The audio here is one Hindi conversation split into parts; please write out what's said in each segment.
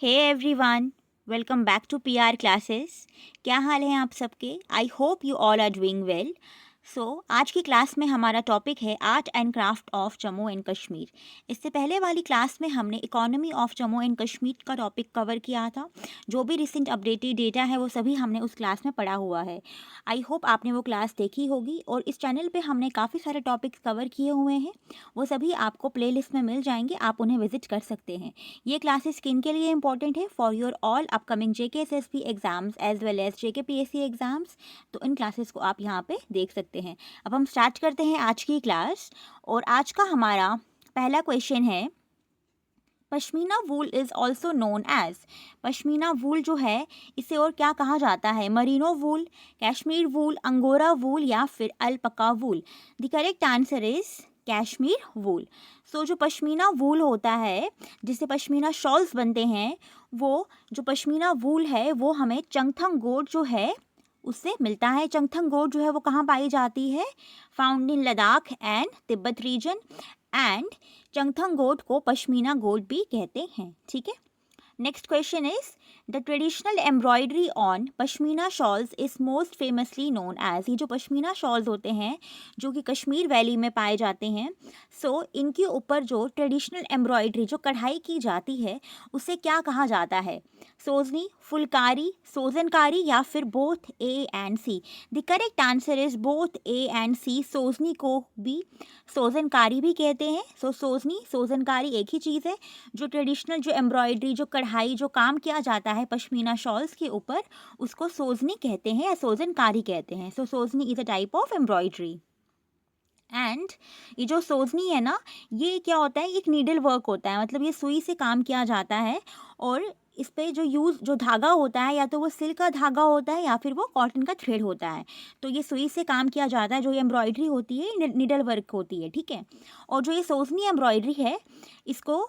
Hey everyone, welcome back to PR classes. क्या हाल है आप सबके? I hope you all are doing well. आज की क्लास में हमारा टॉपिक है art and craft of Jammu and Kashmir. इससे पहले वाली क्लास में हमने economy of Jammu and Kashmir का टॉपिक कवर किया था। जो भी रिसेंट अपडेटेड डेटा है वो सभी हमने उस क्लास में पढ़ा हुआ है। आई होप आपने वो क्लास देखी होगी। और इस चैनल पे हमने काफ़ी सारे टॉपिक्स कवर किए हुए हैं, वो सभी आपको प्लेलिस्ट में मिल जाएंगे, आप उन्हें विजिट कर सकते हैं। ये क्लासेस किन के लिए इंपॉर्टेंट है? For your all upcoming JKSSB exams as well as JKPSC exams. तो इन क्लासेस को आप यहाँ पे देख सकते हैं। अब हम स्टार्ट करते हैं आज की क्लास। और आज का हमारा पहला क्वेश्चन है, pashmina wool is also known as. Pashmina wool जो है इसे और क्या कहा जाता है? Merino wool, cashmere wool, angora wool या फिर alpaca wool. The correct answer is cashmere wool. जो पश्मीना वूल होता है, जिससे पश्मीना शॉल्स बनते हैं, वो जो पश्मीना वूल है वो हमें चंगथंग गोट जो है उससे मिलता है। चंगथंग गोट जो है वो कहाँ पाई जाती है? Found in Ladakh and Tibet region. And Changthang goat को पश्मीना गोट भी कहते हैं। ठीक है। Next question is, the traditional embroidery on pashmina shawls is most famously known as. ये जो पश्मीना शॉल्स होते हैं जो कि कश्मीर वैली में पाए जाते हैं, इनके ऊपर जो ट्रेडिशनल एम्ब्रॉयडरी जो कढ़ाई की जाती है उसे क्या कहा जाता है? सोजनी, फुलकारी, सोजनकारी या फिर both A and C. The correct answer is both A and C. Sozni को भी सोजनकारी भी कहते हैं। सोजनी सोजनकारी एक ही चीज़ है। जो ट्रेडिशनल जो एम्ब्रॉयडरी जो कढ़ाई जो काम किया जाता है पश्मीना शॉल्स के ऊपर, उसको सोजनी कहते हैं या सोजनकारी कहते हैं। Sozni is a type of embroidery. And ये जो सोजनी है ना, ये क्या होता है? एक नीडल वर्क होता है, मतलब ये सुई से काम किया जाता है। और इस पे जो धागा होता है, या तो वो सिल्क का धागा होता है या फिर वो कॉटन का थ्रेड होता है। तो ये सुई से काम किया जाता है। जो ये एम्ब्रॉयडरी होती है नीडल वर्क होती है। ठीक है। और जो ये सोजनी एम्ब्रॉयडरी है, इसको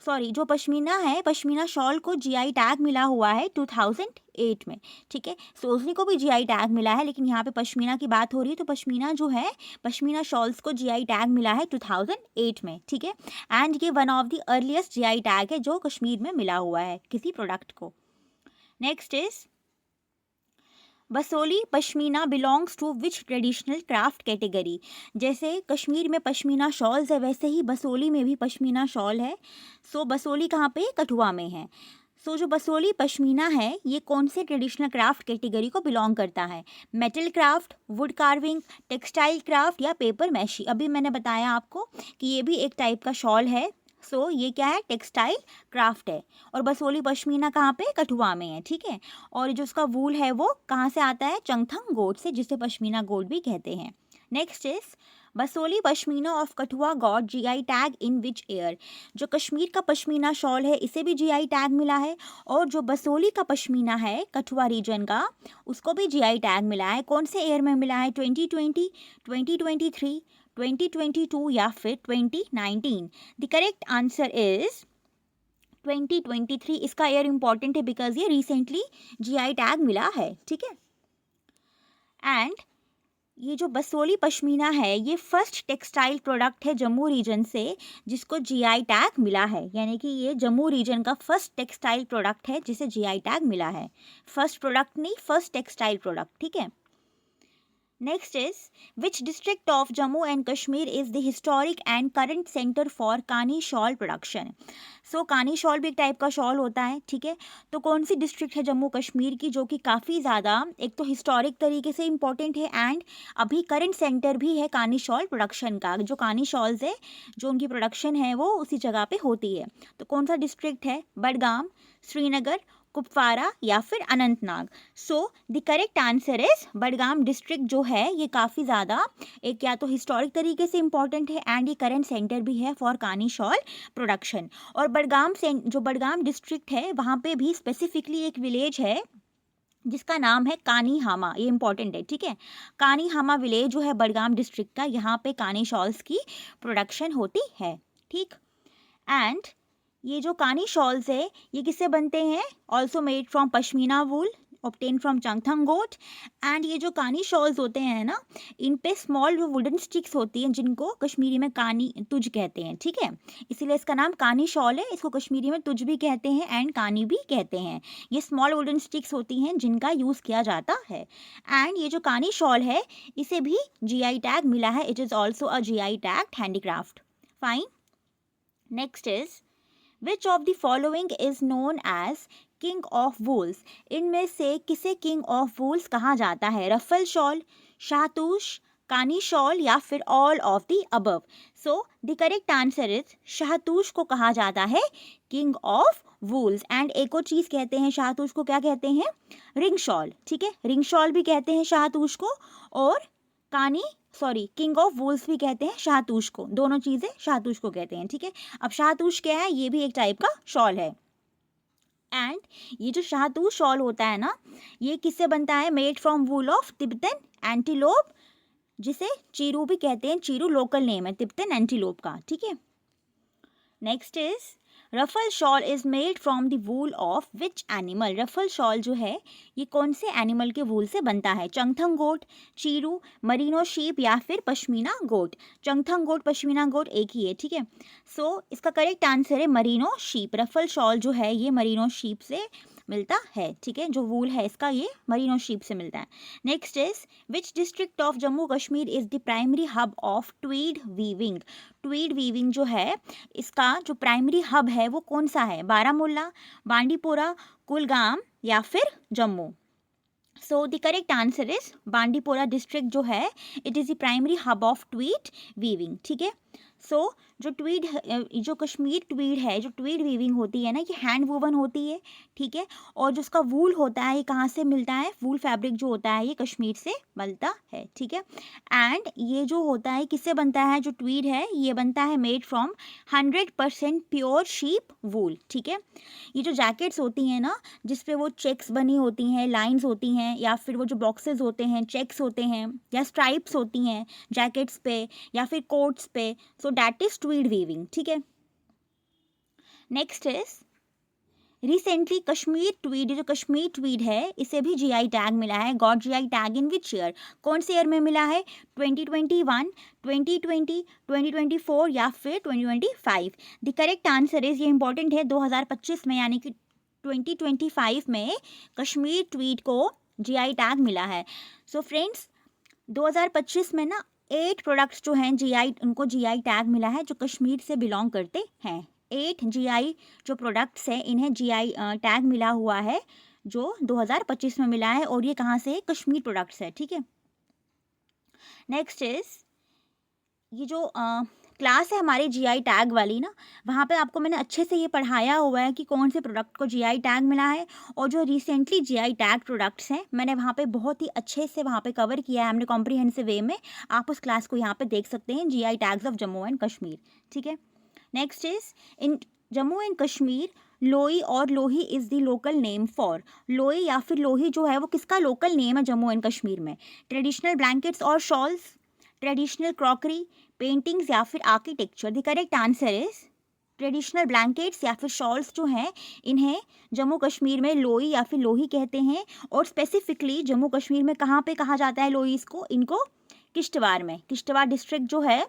जो पश्मीना है, पश्मीना शॉल को GI टैग मिला हुआ है 2008 में। ठीक है। सोजनी को भी GI टैग मिला है, लेकिन यहाँ पे पश्मीना की बात हो रही है, तो पश्मीना जो है, पश्मीना शॉल्स को GI टैग मिला है 2008 में। ठीक है। एंड ये one of the earliest GI tag है जो कश्मीर में मिला हुआ है किसी प्रोडक्ट को। Next is, Basohli pashmina belongs to which traditional craft category. जैसे कश्मीर में पश्मीना शॉल्स है, वैसे ही बसोली में भी पश्मीना शॉल है। बसोली कहाँ पे? कठुआ में है। जो बसोली पश्मीना है, ये कौन से ट्रेडिशनल क्राफ्ट कैटेगरी को बिलोंग करता है? Metal craft, wood carving, textile craft या पेपर मैशी। अभी मैंने बताया आपको कि ये भी एक टाइप का शॉल है। ये क्या है? टेक्सटाइल क्राफ्ट है। और बसोली पश्मीना कहाँ पे? कठुआ में है। ठीक है। और जो उसका वूल है वो कहाँ से आता है? चंगथंग गोट से, जिसे पश्मीना गोट भी कहते हैं। Next is, Basohli pashmina of Kathua got GI tag in which year. जो कश्मीर का पश्मीना शॉल है, इसे भी GI टैग मिला है। और जो बसोली का पश्मीना है कठुआ रीजन का, उसको भी GI टैग मिला है। कौन से ईयर में मिला है? 2020, 2023, 2022 या फिर 2019। The correct answer is 2023। इसका ईयर इंपॉर्टेंट है बिकॉज ये रिसेंटली GI टैग मिला है। ठीक है। एंड ये जो बसोली पश्मीना है, ये फर्स्ट टेक्सटाइल प्रोडक्ट है जम्मू रीजन से जिसको GI टैग मिला है। यानी कि ये जम्मू रीजन का फर्स्ट टेक्सटाइल प्रोडक्ट है जिसे GI टैग मिला है। फर्स्ट प्रोडक्ट नहीं, फर्स्ट टेक्सटाइल प्रोडक्ट। ठीक है। Next is, which district of Jammu and Kashmir is the historic and current center for Kani shawl production? कानी शॉल भी एक टाइप का शॉल होता है। ठीक है। तो कौन सी डिस्ट्रिक्ट है जम्मू कश्मीर की जो कि काफ़ी ज़्यादा एक तो हिस्टोरिक तरीके से इम्पॉर्टेंट है एंड अभी करंट सेंटर भी है कानी शॉल प्रोडक्शन का? जो कानी शॉल्स है, जो उनकी प्रोडक्शन है वो उसी जगह पे होती है। तो कौन सा डिस्ट्रिक्ट है? बडगाम, श्रीनगर, कुपवारा या फिर Anantnag. The correct answer is Budgam district जो है ये काफ़ी ज़्यादा एक या तो हिस्टोरिक तरीके से इम्पॉर्टेंट है एंड ये करंट सेंटर भी है फॉर कानी शॉल प्रोडक्शन। और जो बडगाम डिस्ट्रिक्ट है, वहाँ पे भी स्पेसिफिकली एक विलेज है जिसका नाम है कानी हामा। ये इंपॉर्टेंट है। ठीक है। कानी हामा विलेज जो है बडगाम डिस्ट्रिक्ट का, यहाँ पे कानी शॉल्स की प्रोडक्शन होती है। ठीक। एंड ये जो कानी शॉल्स है, ये किससे बनते हैं? Also made from pashmina wool. Obtain from Changthang goat. And ये जो कानी शॉल्स होते हैं ना, इन पे स्मॉल जो वुडन स्टिक्स होती हैं जिनको कश्मीरी में कानी तुज कहते हैं, ठीक है, इसीलिए इसका नाम कानी शॉल है। इसको कश्मीरी में तुज भी कहते हैं एंड कानी भी कहते हैं। ये स्मॉल वुडन स्टिक्स होती हैं जिनका यूज़ किया जाता है। एंड ये जो कानी शॉल है इसे भी GI टैग मिला है, it is also a GI tag handicraft. Fine. Next is which of the following is known as king of wools. इनमें से किसे किंग ऑफ वूल्स कहा जाता है? रफल शॉल, शाहतूश, कानी शॉल या फिर all of the above. So the correct answer is Shahtoosh को कहा जाता है किंग ऑफ वूल्स। एंड एक और चीज़ कहते हैं शाहतूश को, क्या कहते हैं? रिंग शॉल, ठीक है, रिंग शॉल भी कहते हैं शाहतूश को, और किंग ऑफ वूल्स भी कहते हैं शाहतूश को। दोनों चीज़ें शाहतूश को कहते हैं, ठीक है। अब शाहतूश क्या है? ये भी एक टाइप का शॉल है। एंड ये जो शाहतूश शॉल होता है ना, ये किससे बनता है? Made from wool of Tibetan antelope, जिसे चीरू भी कहते हैं। चीरू लोकल नेम है तिब्बतन एंटीलोप का, ठीक है। Next is raffal shawl is made from the wool of which animal. Raffal shawl जो है ये कौन से एनिमल के वूल से बनता है? चंगथंग गोट, चीरू, मरीनो शीप या फिर पश्मीना गोट। चंगथंग गोट, पश्मीना गोट एक ही है, ठीक है। सो इसका करेक्ट आंसर है मरीनो शीप। रफल शॉल जो है ये मरीनो शीप से मिलता है, ठीक है, जो वूल है इसका ये मरीनो शीप से मिलता है। Next is which district of Jammu Kashmir is the primary hub of Tweed weaving. Tweed weaving जो है इसका जो प्राइमरी हब है वो कौन सा है? बारामूला, बांडीपोरा, कुलगाम या फिर जम्मू। सो the correct answer is Bandipora district जो है it is the primary hub of Tweed weaving, ठीक है। सो जो कश्मीर ट्वीड है, जो ट्वीड वीविंग होती है ना, ये हैंड वूवन होती है, ठीक है। और जो उसका वूल होता है ये कहाँ से मिलता है? वूल फैब्रिक जो होता है ये कश्मीर से मिलता है, ठीक है। एंड ये जो होता है किससे बनता है? जो ट्वीड है ये बनता है मेड फ्रॉम 100% प्योर शीप वूल, ठीक है। ये जो जैकेट्स होती हैं ना, जिस पे वो चेक्स बनी होती हैं, लाइंस होती हैं, या फिर वो जो बॉक्सेस होते हैं, चेक्स होते हैं या स्ट्राइप्स होती हैं जैकेट्स पे या फिर कोट्स पे, so that is Tweed weaving, ठीक है। Next is recently Kashmir Tweed, जो कश्मीर ट्वीड है इसे भी GI टैग मिला है। Got GI tag in which year? कौन से ईयर में मिला है? 2021, 2020, 2024 या फिर 2025। द करेक्ट आंसर इज, ये इंपॉर्टेंट है, 2025 में, यानी कि 2025 में कश्मीर ट्वीड को GI टैग मिला है। सो फ्रेंड्स 2025 में ना 8 प्रोडक्ट्स जो हैं उनको GI टैग मिला है जो कश्मीर से बिलोंग करते हैं। 8 GI जो प्रोडक्ट्स हैं इन्हें GI टैग मिला हुआ है जो 2025 में मिला है, और ये कहाँ से? कश्मीर प्रोडक्ट्स है, ठीक है। नेक्स्ट इज ये जो क्लास है हमारी GI टैग वाली ना, वहाँ पे आपको मैंने अच्छे से ये पढ़ाया हुआ है कि कौन से प्रोडक्ट को GI टैग मिला है, और जो रिसेंटली GI टैग प्रोडक्ट्स हैं मैंने वहाँ पे बहुत ही अच्छे से वहाँ पे कवर किया है हमने कॉम्प्रिहेंसिव वे में। आप उस क्लास को यहाँ पे देख सकते हैं, GI tags of Jammu and Kashmir, ठीक है। Next is in Jammu and Kashmir Loi और Lohi is the local name for. Loi या फिर लोही जो है वो किसका लोकल नेम है जम्मू एंड कश्मीर में? ट्रेडिशनल ब्लैंकेट्स और शॉल्स, ट्रेडिशनल क्रॉकरी, पेंटिंग्स या फिर architecture. The correct answer is traditional blankets या फिर शॉल्स जो हैं इन्हें जम्मू कश्मीर में लोई या फिर लोही कहते हैं, और स्पेसिफिकली जम्मू कश्मीर में कहाँ पे कहा जाता है लोई इनको? किश्तवाड़ में। किश्तवाड़ डिस्ट्रिक्ट जो है,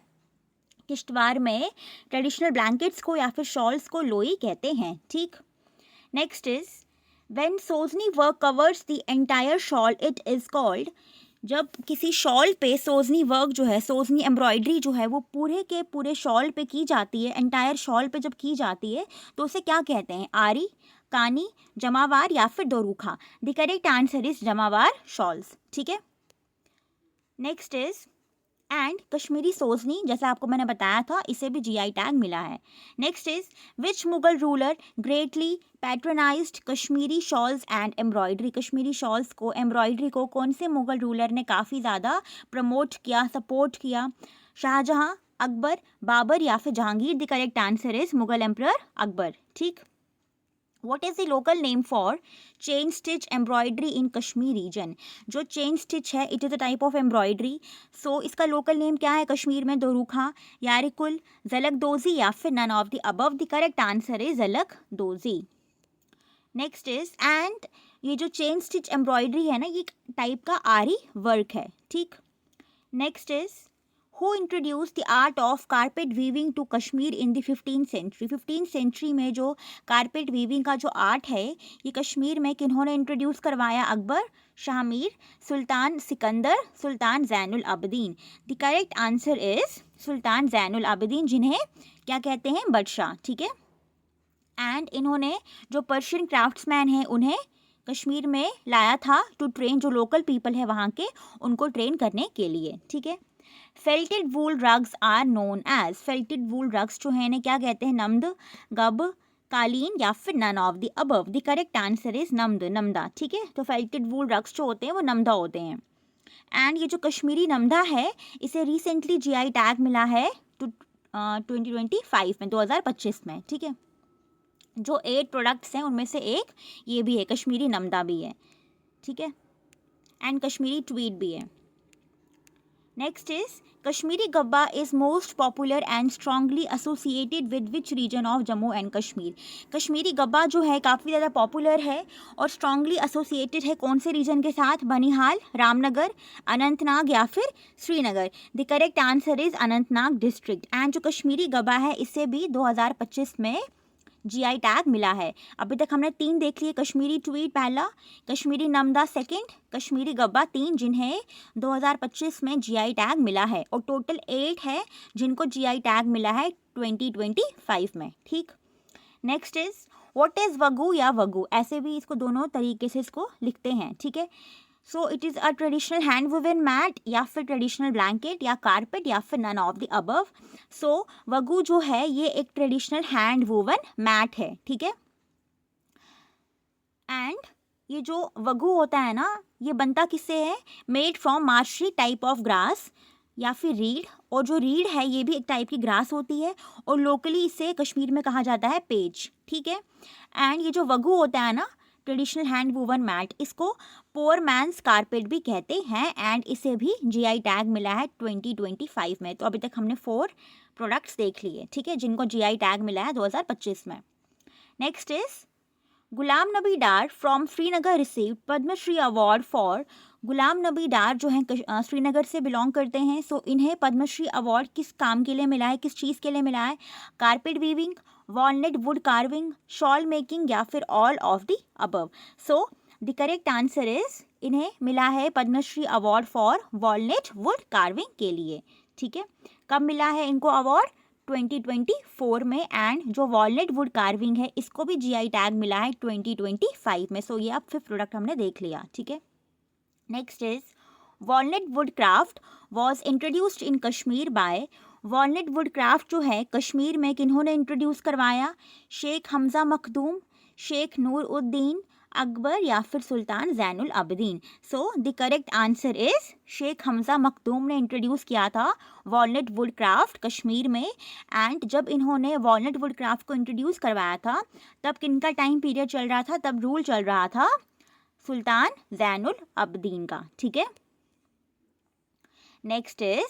किश्तवाड़ में ट्रेडिशनल ब्लैंकेट्स को या फिर शॉल्स को लोई कहते हैं, ठीक। Next is when सोजनी work covers the entire shawl it is called. जब किसी शॉल पे सोजनी वर्क जो है, सोजनी एम्ब्रॉयडरी जो है वो पूरे के पूरे शॉल पे की जाती है, एंटायर शॉल पे जब की जाती है तो उसे क्या कहते हैं? आरी, कानी, जमावार या फिर Dorukha. The correct answer is Jamawar shawls, ठीक है। Next is and Kashmiri Sozni, जैसा आपको मैंने बताया था, इसे भी GI टैग मिला है। Next is which Mughal ruler greatly patronized Kashmiri shawls and embroidery. Kashmiri shawls को, एम्ब्रॉयडरी को कौन से मुगल रूलर ने काफ़ी ज़्यादा प्रमोट किया, सपोर्ट किया? शाहजहां, अकबर, बाबर या फिर Jahangir. The correct answer is Mughal emperor Akbar, ठीक। What is the local name for chain stitch embroidery in Kashmir region? जो chain stitch है it is a type of embroidery, so इसका local name क्या है कश्मीर में? दोरूखा, यारिकुल, जलक दोजी या फिर none of the above। The correct answer is जलक दोजी। नेक्स्ट इज, एंड ये जो चेन स्टिच एम्ब्रॉयडरी है ना, ये टाइप का आरी वर्क है, ठीक। Next is, who introduce the art of carpet weaving to Kashmir in the 15th century. 15th century में जो कारपेट वीविंग का जो आर्ट है, ये कश्मीर में किन्होंने इंट्रोड्यूस करवाया? Akbar, Shah Mir, Sultan Sikandar, Sultan Zainul Abidin. The correct answer is Sultan Zainul Abidin, जिन्हें क्या कहते हैं? बादशाह, ठीक है। एंड इन्होंने जो पर्शियन क्राफ्ट्समैन हैं उन्हें कश्मीर में लाया था टू ट्रेन, जो लोकल पीपल है वहाँ के, उनको ट्रेन करने के लिए, ठीक है। Felted wool rugs are known as, felted wool rugs जो है इन्हें क्या कहते हैं? नम्द, गब, कालीन या फिर none of the above. The correct answer is Namd, Namda, ठीक है। तो फेल्टेड वूल रग्स जो होते हैं वो नम्दा होते हैं। एंड ये जो कश्मीरी नम्दा है, इसे रिसेंटली जीआई टैग मिला है 2025 में, 2025 में, ठीक है। जो 8 प्रोडक्ट्स हैं उनमें से एक ये भी है, कश्मीरी नम्दा भी है, ठीक है। एंड कश्मीरी ट्वीट भी है। Next is, Kashmiri Gabba is most popular and strongly associated with which region of Jammu and Kashmir. Kashmiri Gabba जो है काफ़ी ज़्यादा पॉपुलर है और स्ट्रांगली एसोसिएटेड है कौन से रीजन के साथ? बनिहाल, रामनगर, अनंतनाग या फिर Srinagar. The correct answer is Anantnag district. And जो कश्मीरी गब्बा है इसे भी 2025 में जीआई टैग मिला है। अभी तक हमने 3 देख लिए, कश्मीरी ट्वीट पहला, कश्मीरी नम्दा सेकंड, कश्मीरी गब्बा 3, जिन्हें 2025 में जीआई टैग मिला है। और टोटल 8 है जिनको जीआई टैग मिला है 2025 में, ठीक। नेक्स्ट इज, व्हाट इज वगू या वगू, ऐसे भी इसको दोनों तरीके से इसको लिखते हैं, ठीक है। So it is a traditional hand woven mat या फिर ट्रेडिशनल ब्लैंकेट या कारपेट या फिर none of the above. So wagu जो है ये एक ट्रेडिशनल हैंड वुवन मैट है, ठीक है। एंड ये जो वगू होता है ना, ये बनता किससे है? Made from marshy type of grass या फिर रीड। और जो रीड है ये भी एक टाइप की ग्रास होती है और लोकली इसे कश्मीर में कहा जाता है पेज, ठीक है। एंड ये जो वगू होता है ना, ट्रेडिशनल हैंड वुवन मैट, इसको पोर मैंस कारपेट भी कहते हैं। एंड इसे भी जीआई टैग मिला है 2025 में। तो अभी तक हमने 4 प्रोडक्ट्स देख लिए, ठीक है, जिनको जीआई टैग मिला है 2025 में। Next is, Ghulam Nabi Dar from Srinagar received Padma Shri award for. Ghulam Nabi Dar जो हैं श्रीनगर से बिलोंग करते हैं। सो इन्हें पद्मश्री अवार्ड किस काम के लिए मिला है, किस चीज़ के लिए मिला है? Carpet weaving, walnut wood carving, shawl making या फिर all of the above. So the correct answer is, इन्हें मिला है Padma Shri award for walnut wood carving के लिए, ठीक है। कब मिला है इनको अवार्ड? 2024 में। एंड जो वॉलनट वुड कार्विंग है इसको भी जीआई टैग मिला है 2025 में। सो ये अब 5th प्रोडक्ट हमने देख लिया, ठीक है। Next is, walnut wood craft was introduced in Kashmir by. Walnut wood craft जो है कश्मीर में किन्होंने इंट्रोड्यूस करवाया? शेख हमजा मखदूम, शेख नूर उद्दीन, अकबर या फिर Sultan Zainul Abidin. So the correct answer is Sheikh Hamza Makhdoom ने इंट्रोड्यूस किया था वॉलनट वुड क्राफ्ट कश्मीर में। एंड जब इन्होंने वॉलनट वुड क्राफ्ट को इंट्रोड्यूस करवाया था तब किनका टाइम पीरियड चल रहा था? तब रूल चल रहा था सुल्तान जैनुल आबदीन का, ठीक है। Next is,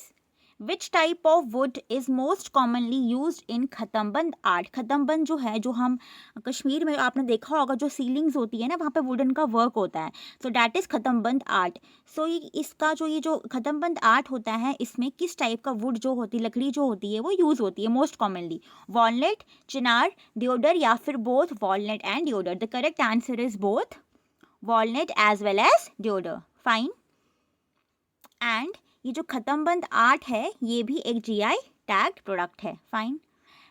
which type of wood is most commonly use in Khatamband art. Khatamband जो है, जो हम कश्मीर में आपने देखा होगा जो सीलिंग्स होती है ना, वहाँ पे वुडन का वर्क होता है। So that is Khatamband art. So इसका ये जो खतमबंद आर्ट होता है इसमें किस टाइप का वुड जो होती है, लकड़ी जो होती है वो यूज़ होती है most commonly? Walnut, chinar, deodar या फिर both walnut and deodar. The correct answer is both walnut as well as deodar, fine. And ये जो खतमबंद आर्ट है ये भी एक जीआई टैग्ड प्रोडक्ट है, fine.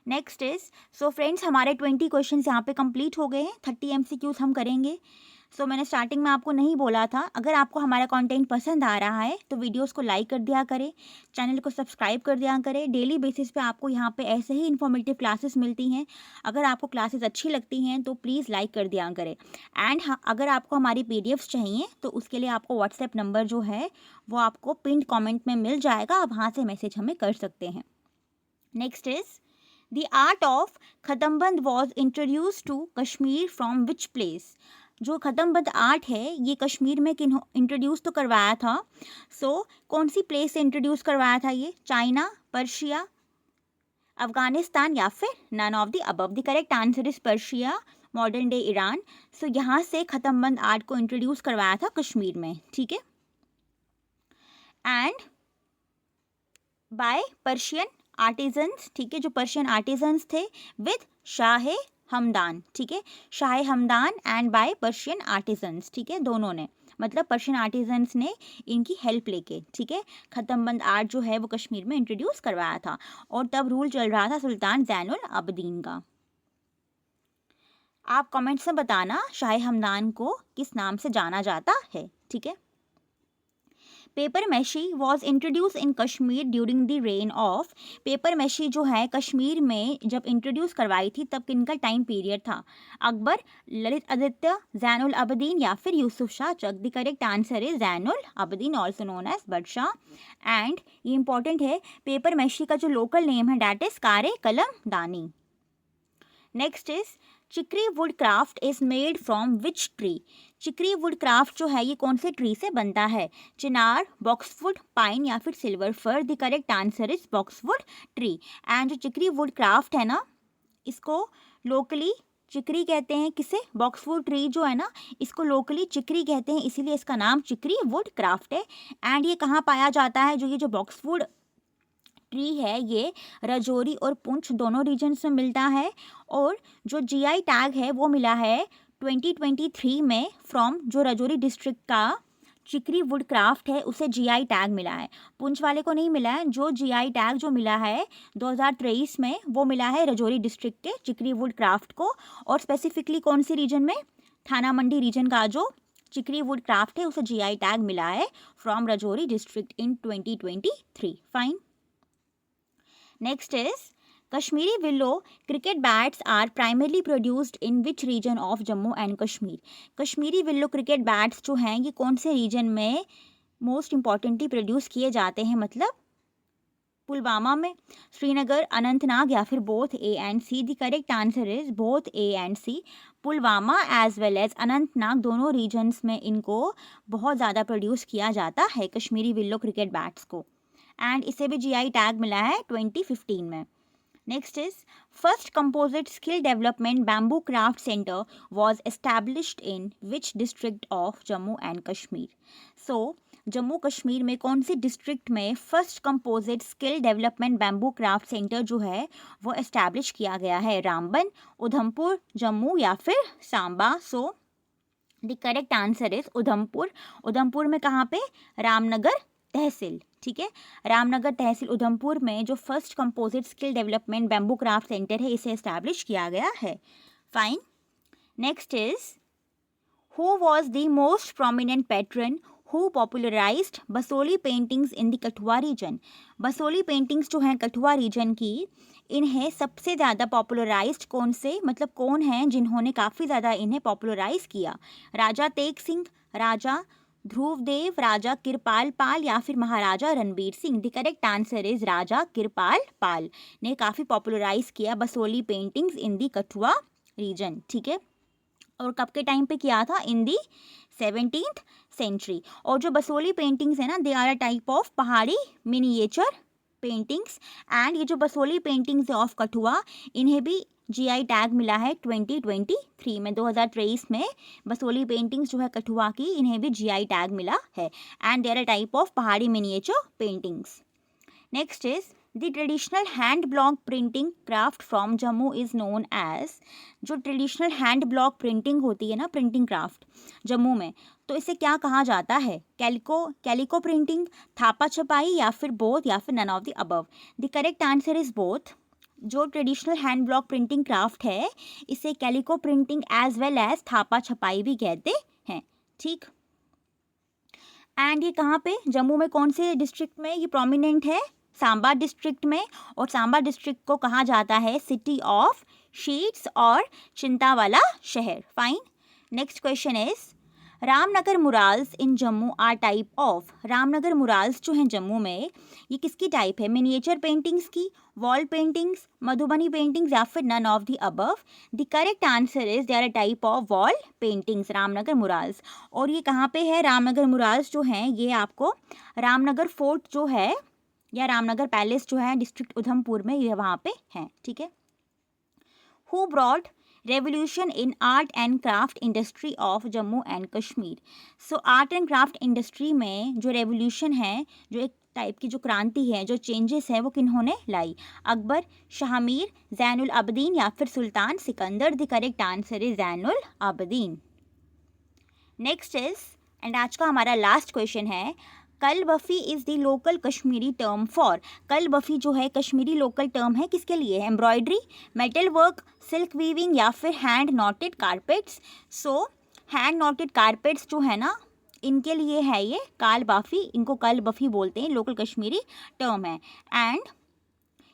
Next is, so friends हमारे 20 क्वेश्चंस यहाँ पे कंप्लीट हो गए हैं। 30 एमसीक्यूज हम करेंगे। सो मैंने स्टार्टिंग में आपको नहीं बोला था, अगर आपको हमारा कंटेंट पसंद आ रहा है तो वीडियोस को लाइक कर दिया करें, चैनल को सब्सक्राइब कर दिया करें। डेली बेसिस पे आपको यहाँ पे ऐसे ही इन्फॉर्मेटिव क्लासेस मिलती हैं। अगर आपको क्लासेस अच्छी लगती हैं तो प्लीज़ लाइक कर दिया करें। एंड अगर आपको हमारी PDFs चाहिए तो उसके लिए आपको व्हाट्सएप नंबर जो है वो आपको पिन कॉमेंट में मिल जाएगा, आप वहाँ से मैसेज हमें कर सकते हैं। Next is, the art of Khatamband was introduce to Kashmir from which place. जो खतमबंद आर्ट है ये कश्मीर में किन इंट्रोड्यूस तो करवाया था। सो कौन सी प्लेस से इंट्रोड्यूस करवाया था ये? चाइना, पर्शिया, अफगानिस्तान या फिर none of the above. The correct answer is Persia. Modern day Iran. So यहाँ से ख़त्मबंद आर्ट को इंट्रोड्यूस करवाया था कश्मीर में, ठीक है, एंड बाय पर्शियन आर्टिजन्स, ठीक है, जो पर्शियन आर्टिजन्स थे विद शाह हमदान, ठीक है, Shah Hamdan and by Persian artisans, ठीक है, दोनों ने, मतलब पर्शियन आर्टिजन्स ने इनकी हेल्प लेके, ठीक है, ख़त्मबंद आर्ट जो है वो कश्मीर में इंट्रोड्यूस करवाया था। और तब रूल चल रहा था सुल्तान ज़ैनुल आबदीन का। आप कमेंट्स में बताना शाह हमदान को किस नाम से जाना जाता है, ठीक है। Paper meshy was introduce in Kashmir during the rain of, paper meshy जो है कश्मीर में जब इंट्रोड्यूस करवाई थी तब किनका टाइम पीरियड था? अकबर, ललित आदित्य, ज़ैनुल आबदीन या फिर Yusuf Shah Chak. The correct answer is Zainul Abidin, also known as Badshah. And ये इंपॉर्टेंट है, पेपर मैशी का जो लोकल नेम है that is Kare Kalam Dani. Next is chikri wood craft is made from which tree, chikri wood craft जो है ये कौन से ट्री से बनता है? चिनार, बॉक्सवुड, पाइन या फिर silver fir. The correct answer is boxwood tree. And जो चिकरी वुड क्राफ्ट है ना, इसको लोकली चिकरी कहते हैं, किसे? बॉक्सवुड ट्री जो है ना, इसको लोकली चिकरी कहते हैं, इसीलिए इसका नाम चिकरी वुड क्राफ्ट है। एंड ये कहाँ पाया जाता है? जो ये जो बॉक्सवुड ट्री है ये राजौरी और पुंछ दोनों रीजन्स में मिलता है। और जो जीआई टैग है वो मिला है 2023 में फ्रॉम जो राजौरी डिस्ट्रिक्ट का चिकरी वुड क्राफ्ट है उसे जीआई टैग मिला है, पुंछ वाले को नहीं मिला है। जो जीआई टैग जो मिला है 2023 में वो मिला है राजौरी डिस्ट्रिक्ट के चिकरी वुड क्राफ्ट को। और स्पेसिफिकली कौन सी रीजन में? थाना मंडी रीजन का जो चिकरी वुड क्राफ्ट है उसे जीआई टैग मिला है from Rajouri district in 2023। Fine. Next is Kashmiri willow cricket bats are primarily produced in which region of Jammu and Kashmir? Kashmiri willow cricket bats जो हैं ये कौन से रीजन में मोस्ट इम्पॉर्टेंटली प्रोड्यूस किए जाते हैं? मतलब पुलवामा में, श्रीनगर, अनंतनाग या फिर both A and C. The correct answer is both A and C. Pulwama as well as Anantnag दोनों रीजन्स में इनको बहुत ज़्यादा प्रोड्यूस किया जाता है कश्मीरी विल्लो क्रिकेट बैट्स को। एंड इसे भी जीआई टैग मिला है 2015 में। Next is first composite skill development bamboo craft centre was established in which district of Jammu and Kashmir? So Jammu Kashmir में कौन सी डिस्ट्रिक्ट में first composite skill development bamboo craft centre जो है वो एस्टैब्लिश किया गया है? रामबन, उधमपुर, जम्मू या फिर सांबा। सो the correct answer is Udhampur. Udhampur में कहाँ पे? रामनगर तहसील, ठीक है, रामनगर तहसील उधमपुर में जो first composite skill development bamboo craft centre है इसे एस्टैब्लिश किया गया है। Fine. Next is who was the most prominent patron who popularised Basohli paintings in the Kathua region? Basohli paintings जो हैं कठुआ रीजन की, इन्हें सबसे ज़्यादा पॉपुलराइज्ड कौन से, मतलब कौन हैं जिन्होंने काफ़ी ज़्यादा इन्हें पॉपुलराइज किया? राजा तेग सिंह, राजा ध्रुवदेव, राजा किरपाल पाल या फिर Maharaja Ranbir Singh? The correct answer is Raja Kirpal Pal ने काफ़ी पॉपुलराइज किया Basohli paintings in the Kathua region, ठीक है। और कब के टाइम पे किया था? In the 17th century. और जो बसोली पेंटिंग्स है ना, they are a type of Pahari miniature paintings. And ये जो बसोली पेंटिंग्स है ऑफ कठुआ, इन्हें भी जीआई टैग मिला है 2023 में, 2023 में बसोली पेंटिंग्स जो है कठुआ की, इन्हें भी जीआई टैग मिला है। And there a type of Pahari miniature paintings. Next is the traditional hand block printing craft from Jammu is known as, जो ट्रेडिशनल हैंड ब्लॉक प्रिंटिंग होती है ना, प्रिंटिंग क्राफ्ट जम्मू में, तो इसे क्या कहा जाता है? कैलिको प्रिंटिंग, थापा छपाई या फिर बोथ या फिर none of the above? The correct answer is both. जो traditional hand block printing craft है इसे calico printing as well as Thapa Chhapai भी कहते हैं, ठीक। एंड ये कहाँ पे, जम्मू में कौन से डिस्ट्रिक्ट में ये प्रोमिनेंट है? सांबा डिस्ट्रिक्ट में। और सांबा डिस्ट्रिक्ट को कहा जाता है सिटी ऑफ शीट्स और चिंता वाला शहर। Fine. Next question is Ramnagar murals in Jammu are type of, Ramnagar murals जो हैं जम्मू में ये किसकी टाइप है? मिनिएचर पेंटिंग्स की, वॉल पेंटिंग्स, मधुबनी पेंटिंग्स या फिर none of the above? The correct answer is they are a type of wall paintings, Ramnagar murals. और ये कहाँ पे है? रामनगर मुराल्स जो हैं ये आपको रामनगर फोर्ट जो है या रामनगर पैलेस जो है डिस्ट्रिक्ट उधमपुर में, ये वहाँ पे हैं, ठीक है। Who brought revolution in art and craft industry of Jammu and Kashmir. So art and craft industry में जो रेवोल्यूशन है, जो एक टाइप की जो क्रांति है, जो चेंजेस है, वो किन्होंने लाई? अकबर, शाहमीर, जैनुल आबदीन या फिर Sultan Sikandar. The correct answer is Zainul Abidin. Next is, and आज का हमारा लास्ट क्वेश्चन है, Kal Baffi is the local Kashmiri term for. Kal Baffi जो है कश्मीरी लोकल टर्म है किसके लिए? Embroidery, metal work, silk weaving या फिर हैंड नॉटेड कारपेट्स। सो हैंड नॉटेड कारपेट्स जो है ना, इनके लिए है ये काल बाफ़ी, इनको कल बफ़ी बोलते हैं, लोकल कश्मीरी टर्म है। एंड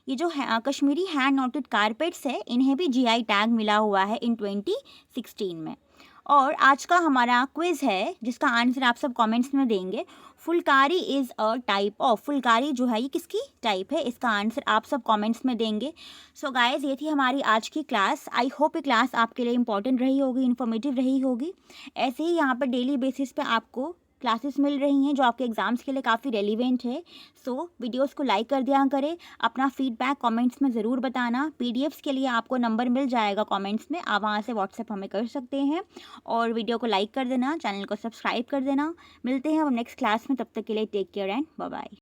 ये जो है कश्मीरी हैंड नॉटेड कारपेट्स है, इन्हें भी जीआई टैग मिला हुआ है इन 2016 में। और आज का हमारा क्विज़ है जिसका आंसर आप सब कमेंट्स में देंगे। Phulkari is a type of. Phulkari जो है ये किसकी टाइप है, इसका आंसर आप सब कमेंट्स में देंगे। सो गाइस, ये थी हमारी आज की क्लास। आई होप ये क्लास आपके लिए इंपॉर्टेंट रही होगी, इन्फॉर्मेटिव रही होगी। ऐसे ही यहाँ पर डेली बेसिस पे आपको क्लासेस मिल रही हैं जो आपके एग्ज़ाम्स के लिए काफ़ी रेलिवेंट है। सो वीडियोस को लाइक कर दिया करें, अपना फीडबैक कमेंट्स में ज़रूर बताना। पीडीएफ्स के लिए आपको नंबर मिल जाएगा कमेंट्स में, आप वहाँ से व्हाट्सएप हमें कर सकते हैं। और वीडियो को लाइक कर देना, चैनल को सब्सक्राइब कर देना। मिलते हैं हम नेक्स्ट क्लास में, तब तक के लिए take care and bye bye.